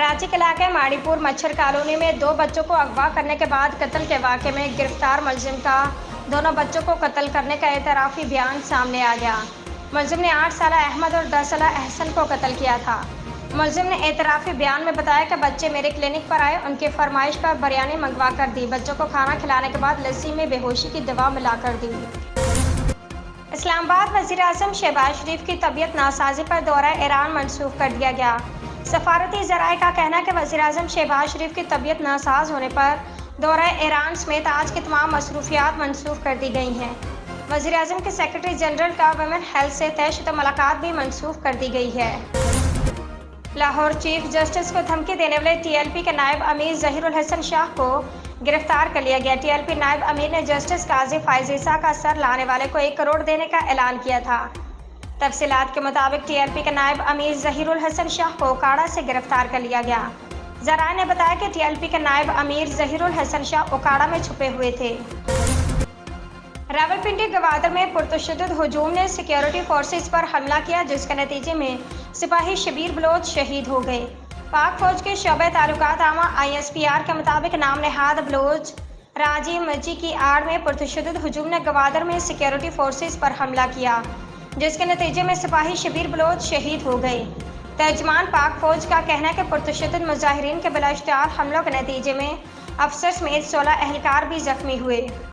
कराची के इलाके माड़ीपुर मच्छर कॉलोनी में दो बच्चों को अगवा करने के बाद कत्ल के वाक़े में गिरफ्तार मुलजिम का दोनों बच्चों को कत्ल करने का एतराफ़ी बयान सामने आ गया। मुलजिम ने 8 साला अहमद और 10 साला अहसन को कत्ल किया था। मुलजिम ने एतराफ़ी बयान में बताया कि बच्चे मेरे क्लिनिक पर आए, उनकी फरमाइश पर बिरयानी मंगवा कर दी। बच्चों को खाना खिलाने के बाद लस्सी में बेहोशी की दवा मिलाकर दी। इस्लामाबाद वज़ीर-ए-आज़म शहबाज शरीफ की तबीयत नासाजी पर दौरा ईरान मनसूख कर दिया गया। सफारती ज़राए का कहना है कि वज़ीर-ए-आज़म शहबाज शरीफ की तबीयत नासाज होने पर दौरा ईरान समेत आज की तमाम मसरूफियात मनसूख कर दी गई हैं। वज़ीर-ए-आज़म के सेक्रेटरी जनरल का वुमेन हेल्थ से तयशुदा मुलाकात भी मनसूख कर दी गई है। लाहौर चीफ जस्टिस को धमकी देने वाले TLP के नायब अमीर ज़हीरुल हसन शाह को गिरफ्तार कर लिया गया। TLP नायब अमीर ने जस्टिस काजी फाइज ईसा का सर लाने वाले को 1 करोड़ देने का ऐलान किया था। तफसीलात के मुताबिक TLP के नायब अमीर ज़हीरुल हसन शाह को ओकाड़ा से गिरफ्तार कर लिया गया। ज़राए ने बताया कि TLP के नायब अमीर ज़हीरुल हसन शाह ओकाड़ा में छुपे हुए थे। रावलपिंडी गवादर में पुरतशद्दुद हुजूम ने सिक्योरिटी फोर्सेस पर हमला किया, जिसके नतीजे में सिपाही शबीर बलोच शहीद हो गए। पाक फौज के शोबे ताल्लुकात आमा ISPR के मुताबिक नाम नहाद बलोच राजीव मर्जी की आड़ में पुरतशद्दुद हुजूम ने गवादर में सिक्योरिटी फोर्सेस पर हमला किया, जिसके नतीजे में सिपाही शबीर बलोच शहीद हो गए। तर्जमान पाक फौज का कहना है कि पुरतशद्दुद मुजाहिरीन के बिलाइश्तिहार हमलों के नतीजे में अफसर समेत 16 एहलकार भी जख्मी हुए।